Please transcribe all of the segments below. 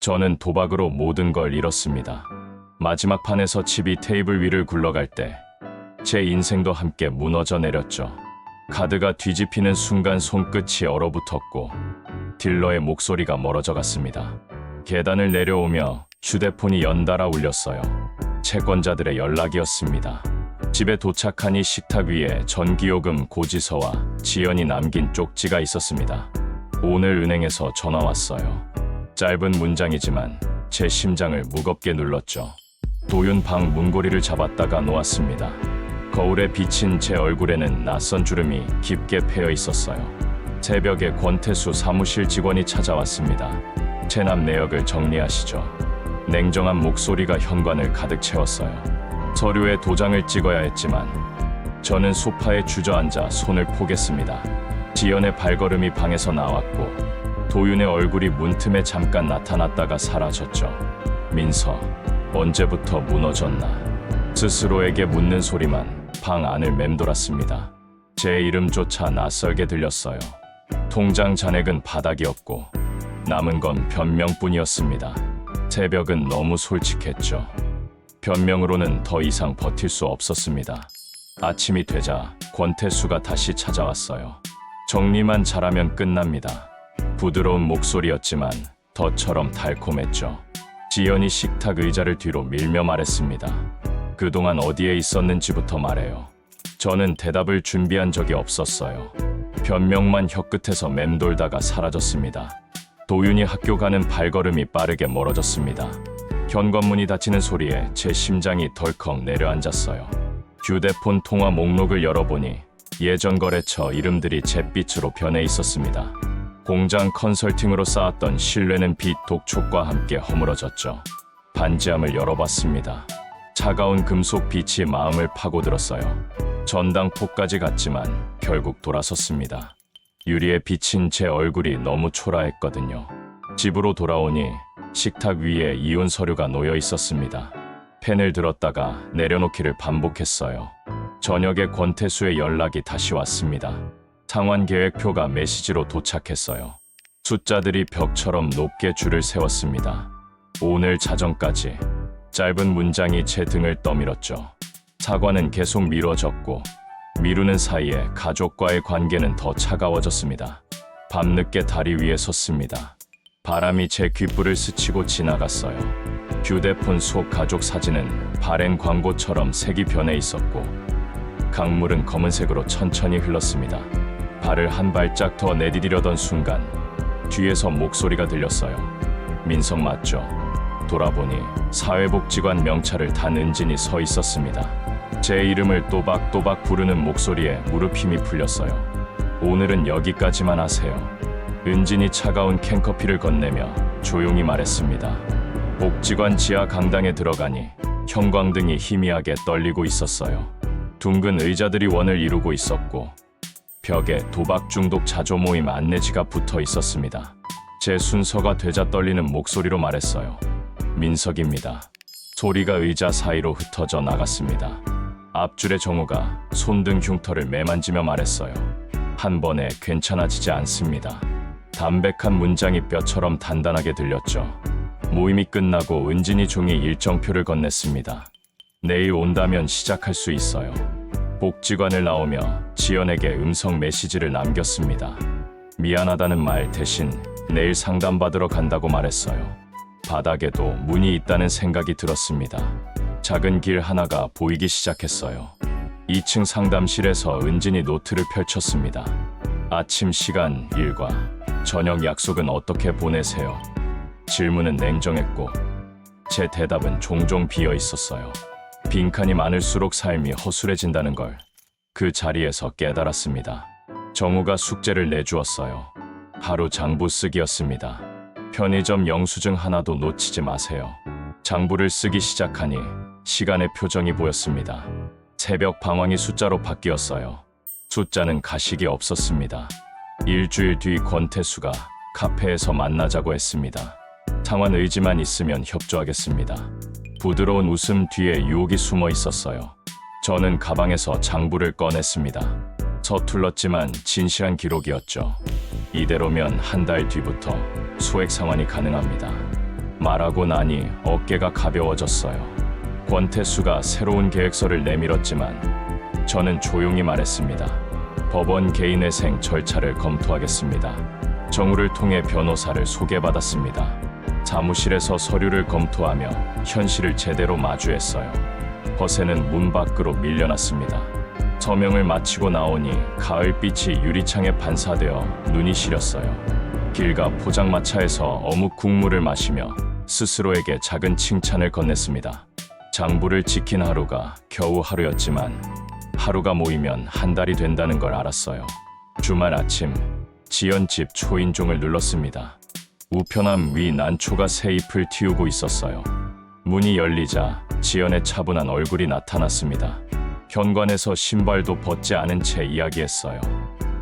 저는 도박으로 모든 걸 잃었습니다. 마지막 판에서 칩이 테이블 위를 굴러갈 때 제 인생도 함께 무너져 내렸죠. 카드가 뒤집히는 순간 손끝이 얼어붙었고 딜러의 목소리가 멀어져 갔습니다. 계단을 내려오며 휴대폰이 연달아 울렸어요. 채권자들의 연락이었습니다. 집에 도착하니 식탁 위에 전기요금 고지서와 지연이 남긴 쪽지가 있었습니다. 오늘 은행에서 전화 왔어요. 짧은 문장이지만 제 심장을 무겁게 눌렀죠. 도윤 방 문고리를 잡았다가 놓았습니다. 거울에 비친 제 얼굴에는 낯선 주름이 깊게 패여 있었어요. 새벽에 권태수 사무실 직원이 찾아왔습니다. 체납 내역을 정리하시죠. 냉정한 목소리가 현관을 가득 채웠어요. 서류에 도장을 찍어야 했지만 저는 소파에 주저앉아 손을 포겠습니다. 지연의 발걸음이 방에서 나왔고 도윤의 얼굴이 문틈에 잠깐 나타났다가 사라졌죠. 민서, 언제부터 무너졌나? 스스로에게 묻는 소리만 방 안을 맴돌았습니다. 제 이름조차 낯설게 들렸어요. 통장 잔액은 바닥이었고 남은 건 변명뿐이었습니다. 새벽은 너무 솔직했죠. 변명으로는 더 이상 버틸 수 없었습니다. 아침이 되자 권태수가 다시 찾아왔어요. 정리만 잘하면 끝납니다. 부드러운 목소리였지만 덫처럼 달콤했죠. 지연이 식탁 의자를 뒤로 밀며 말했습니다. 그동안 어디에 있었는지부터 말해요. 저는 대답을 준비한 적이 없었어요. 변명만 혀끝에서 맴돌다가 사라졌습니다. 도윤이 학교 가는 발걸음이 빠르게 멀어졌습니다. 현관문이 닫히는 소리에 제 심장이 덜컥 내려앉았어요. 휴대폰 통화 목록을 열어보니 예전 거래처 이름들이 잿빛으로 변해 있었습니다. 공장 컨설팅으로 쌓았던 신뢰는 빛 독촉과 함께 허물어졌죠. 반지함을 열어봤습니다. 차가운 금속 빛이 마음을 파고들었어요. 전당포까지 갔지만 결국 돌아섰습니다. 유리에 비친 제 얼굴이 너무 초라했거든요. 집으로 돌아오니 식탁 위에 이혼 서류가 놓여 있었습니다. 펜을 들었다가 내려놓기를 반복했어요. 저녁에 권태수의 연락이 다시 왔습니다. 상환 계획표가 메시지로 도착했어요. 숫자들이 벽처럼 높게 줄을 세웠습니다. 오늘 자정까지. 짧은 문장이 제 등을 떠밀었죠. 사과는 계속 미뤄졌고 미루는 사이에 가족과의 관계는 더 차가워졌습니다. 밤늦게 다리 위에 섰습니다. 바람이 제 귓불을 스치고 지나갔어요. 휴대폰 속 가족 사진은 발행 광고처럼 색이 변해 있었고 강물은 검은색으로 천천히 흘렀습니다. 발을 한 발짝 더 내디디려던 순간 뒤에서 목소리가 들렸어요. 민석 맞죠? 돌아보니 사회복지관 명찰을 단 은진이 서 있었습니다. 제 이름을 또박또박 부르는 목소리에 무릎 힘이 풀렸어요. 오늘은 여기까지만 하세요. 은진이 차가운 캔커피를 건네며 조용히 말했습니다. 복지관 지하 강당에 들어가니 형광등이 희미하게 떨리고 있었어요. 둥근 의자들이 원을 이루고 있었고 벽에 도박 중독 자조 모임 안내지가 붙어 있었습니다. 제 순서가 되자 떨리는 목소리로 말했어요. 민석입니다. 소리가 의자 사이로 흩어져 나갔습니다. 앞줄의 정우가 손등 흉터를 매만지며 말했어요. 한 번에 괜찮아지지 않습니다. 담백한 문장이 뼈처럼 단단하게 들렸죠. 모임이 끝나고 은진이 종이 일정표를 건넸습니다. 내일 온다면 시작할 수 있어요. 복지관을 나오며 지연에게 음성 메시지를 남겼습니다. 미안하다는 말 대신 내일 상담받으러 간다고 말했어요. 바닥에도 문이 있다는 생각이 들었습니다. 작은 길 하나가 보이기 시작했어요. 2층 상담실에서 은진이 노트를 펼쳤습니다. 아침 시간 일과 저녁 약속은 어떻게 보내세요? 질문은 냉정했고 제 대답은 종종 비어 있었어요. 빈칸이 많을수록 삶이 허술해진다는 걸 그 자리에서 깨달았습니다. 정우가 숙제를 내주었어요. 하루 장부 쓰기였습니다. 편의점 영수증 하나도 놓치지 마세요. 장부를 쓰기 시작하니 시간의 표정이 보였습니다. 새벽 방황이 숫자로 바뀌었어요. 숫자는 가식이 없었습니다. 일주일 뒤 권태수가 카페에서 만나자고 했습니다. 상환 의지만 있으면 협조하겠습니다. 부드러운 웃음 뒤에 유혹이 숨어 있었어요. 저는 가방에서 장부를 꺼냈습니다. 서툴렀지만 진실한 기록이었죠. 이대로면 한 달 뒤부터 소액 상환이 가능합니다. 말하고 나니 어깨가 가벼워졌어요. 권태수가 새로운 계획서를 내밀었지만 저는 조용히 말했습니다. 법원 개인회생 절차를 검토하겠습니다. 정우를 통해 변호사를 소개받았습니다. 사무실에서 서류를 검토하며 현실을 제대로 마주했어요. 허세는 문 밖으로 밀려났습니다. 서명을 마치고 나오니 가을빛이 유리창에 반사되어 눈이 시렸어요. 길가 포장마차에서 어묵 국물을 마시며 스스로에게 작은 칭찬을 건넸습니다. 장부를 지킨 하루가 겨우 하루였지만 하루가 모이면 한 달이 된다는 걸 알았어요. 주말 아침 지연 집 초인종을 눌렀습니다. 우편함 위 난초가 새 잎을 틔우고 있었어요. 문이 열리자 지연의 차분한 얼굴이 나타났습니다. 현관에서 신발도 벗지 않은 채 이야기했어요.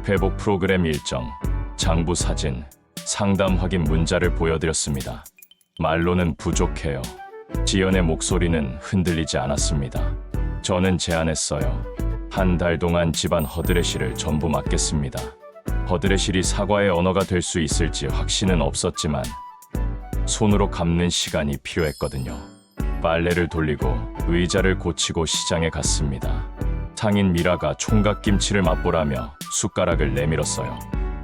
회복 프로그램 일정, 장부 사진, 상담 확인 문자를 보여드렸습니다. 말로는 부족해요. 지연의 목소리는 흔들리지 않았습니다. 저는 제안했어요. 한 달 동안 집안 허드레실을 전부 맡겠습니다. 허드레실이 사과의 언어가 될 수 있을지 확신은 없었지만 손으로 감는 시간이 필요했거든요. 빨래를 돌리고 의자를 고치고 시장에 갔습니다. 상인 미라가 총각김치를 맛보라며 숟가락을 내밀었어요.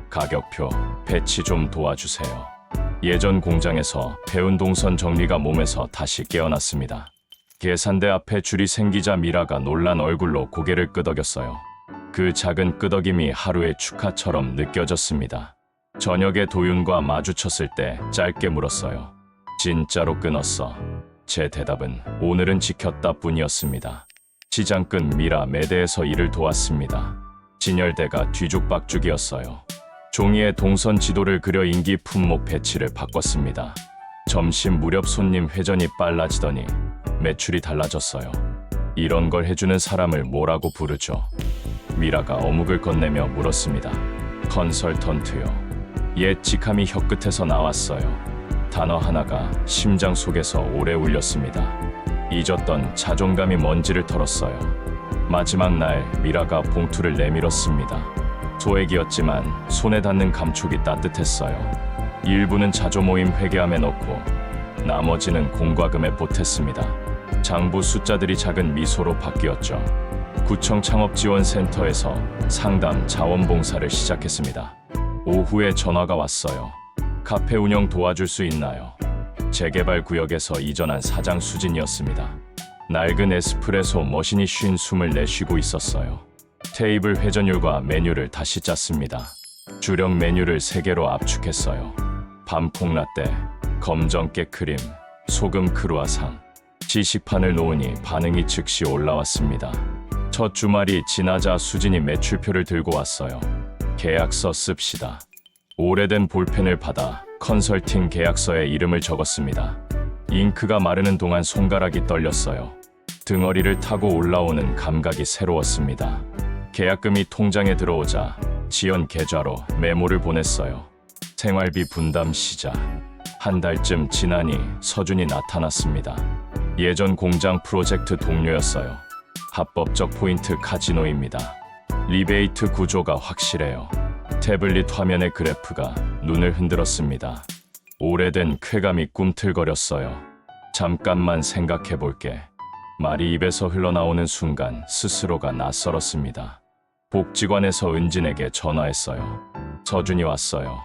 가격표, 배치 좀 도와주세요. 예전 공장에서 배운 동선 정리가 몸에서 다시 깨어났습니다. 계산대 앞에 줄이 생기자 미라가 놀란 얼굴로 고개를 끄덕였어요. 그 작은 끄덕임이 하루의 축하처럼 느껴졌습니다. 저녁에 도윤과 마주쳤을 때 짧게 물었어요. 진짜로 끊었어. 제 대답은 오늘은 지켰다 뿐이었습니다. 시장 끝 미라 매대에서 일을 도왔습니다. 진열대가 뒤죽박죽이었어요. 종이에 동선 지도를 그려 임기 품목 배치를 바꿨습니다. 점심 무렵 손님 회전이 빨라지더니 매출이 달라졌어요. 이런 걸 해주는 사람을 뭐라고 부르죠? 미라가 어묵을 건네며 물었습니다. 컨설턴트요. 옛 직함이 혀끝에서 나왔어요. 단어 하나가 심장 속에서 오래 울렸습니다. 잊었던 자존감이 먼지를 털었어요. 마지막 날 미라가 봉투를 내밀었습니다. 소액이었지만 손에 닿는 감촉이 따뜻했어요. 일부는 자조모임 회계함에 넣고 나머지는 공과금에 보탰습니다. 장부 숫자들이 작은 미소로 바뀌었죠. 구청 창업지원센터에서 상담 자원봉사를 시작했습니다. 오후에 전화가 왔어요. 카페 운영 도와줄 수 있나요? 재개발 구역에서 이전한 사장 수진이었습니다. 낡은 에스프레소 머신이 쉰 숨을 내쉬고 있었어요. 테이블 회전율과 메뉴를 다시 짰습니다. 주력 메뉴를 3개로 압축했어요. 밤콩 라떼, 검정 깨크림, 소금 크루아상. 지식판을 놓으니 반응이 즉시 올라왔습니다. 첫 주말이 지나자 수진이 매출표를 들고 왔어요. 계약서 씁시다. 오래된 볼펜을 받아 컨설팅 계약서에 이름을 적었습니다. 잉크가 마르는 동안 손가락이 떨렸어요. 등어리를 타고 올라오는 감각이 새로웠습니다. 계약금이 통장에 들어오자 지연 계좌로 메모를 보냈어요. 생활비 분담 시작. 한 달쯤 지나니 서준이 나타났습니다. 예전 공장 프로젝트 동료였어요. 합법적 포인트 카지노입니다. 리베이트 구조가 확실해요. 태블릿 화면의 그래프가 눈을 흔들었습니다. 오래된 쾌감이 꿈틀거렸어요. 잠깐만 생각해볼게. 말이 입에서 흘러나오는 순간 스스로가 낯설었습니다. 복지관에서 은진에게 전화했어요. 서준이 왔어요.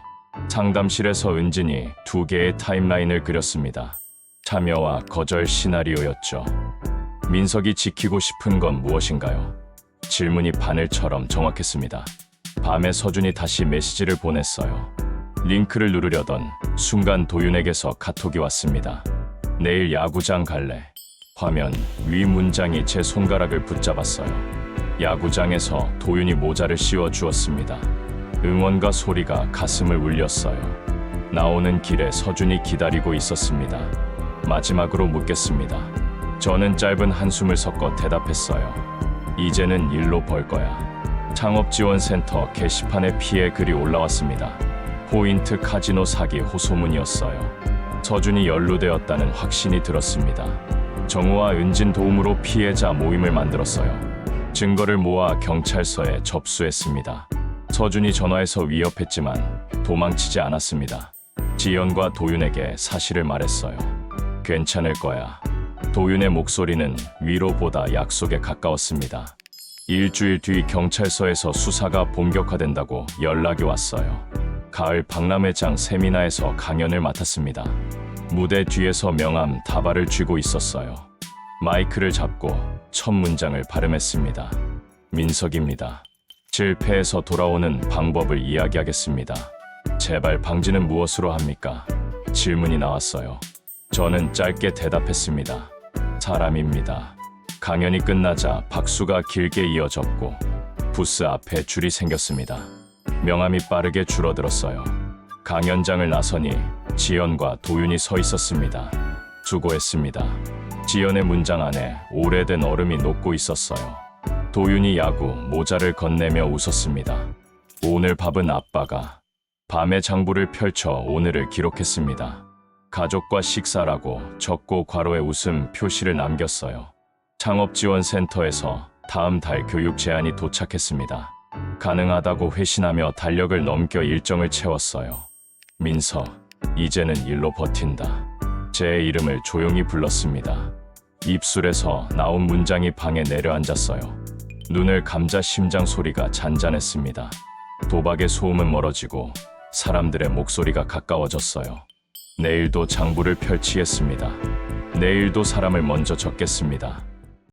상담실에서 은진이 2개의 타임라인을 그렸습니다. 참여와 거절 시나리오였죠. 민석이 지키고 싶은 건 무엇인가요? 질문이 바늘처럼 정확했습니다. 밤에 서준이 다시 메시지를 보냈어요. 링크를 누르려던 순간 도윤에게서 카톡이 왔습니다. 내일 야구장 갈래. 화면 위 문장이 제 손가락을 붙잡았어요. 야구장에서 도윤이 모자를 씌워 주었습니다. 응원과 소리가 가슴을 울렸어요. 나오는 길에 서준이 기다리고 있었습니다. 마지막으로 묻겠습니다. 저는 짧은 한숨을 섞어 대답했어요. 이제는 일로 벌 거야. 창업지원센터 게시판에 피해 글이 올라왔습니다. 포인트 카지노 사기 호소문이었어요. 서준이 연루되었다는 확신이 들었습니다. 정우와 은진 도움으로 피해자 모임을 만들었어요. 증거를 모아 경찰서에 접수했습니다. 서준이 전화해서 위협했지만 도망치지 않았습니다. 지연과 도윤에게 사실을 말했어요. 괜찮을 거야. 도윤의 목소리는 위로보다 약속에 가까웠습니다. 일주일 뒤 경찰서에서 수사가 본격화된다고 연락이 왔어요. 가을 박람회장 세미나에서 강연을 맡았습니다. 무대 뒤에서 명함 다발을 쥐고 있었어요. 마이크를 잡고 첫 문장을 발음했습니다. 민석입니다. 실패해서 돌아오는 방법을 이야기하겠습니다. 제발 방지는 무엇으로 합니까? 질문이 나왔어요. 저는 짧게 대답했습니다. 사람입니다. 강연이 끝나자 박수가 길게 이어졌고 부스 앞에 줄이 생겼습니다. 명함이 빠르게 줄어들었어요. 강연장을 나서니 지연과 도윤이 서 있었습니다. 수고했습니다. 지연의 문장 안에 오래된 얼음이 녹고 있었어요. 도윤이 야구 모자를 건네며 웃었습니다. 오늘 밥은 아빠가. 밤에 장부를 펼쳐 오늘을 기록했습니다. 가족과 식사라고 적고 괄호에 웃음 표시를 남겼어요. 창업지원센터에서 다음 달 교육 제안이 도착했습니다. 가능하다고 회신하며 달력을 넘겨 일정을 채웠어요. 민석, 이제는 일로 버틴다. 제 이름을 조용히 불렀습니다. 입술에서 나온 문장이 방에 내려앉았어요. 눈을 감자 심장 소리가 잔잔했습니다. 도박의 소음은 멀어지고 사람들의 목소리가 가까워졌어요. 내일도 장부를 펼치겠습니다. 내일도 사람을 먼저 적겠습니다.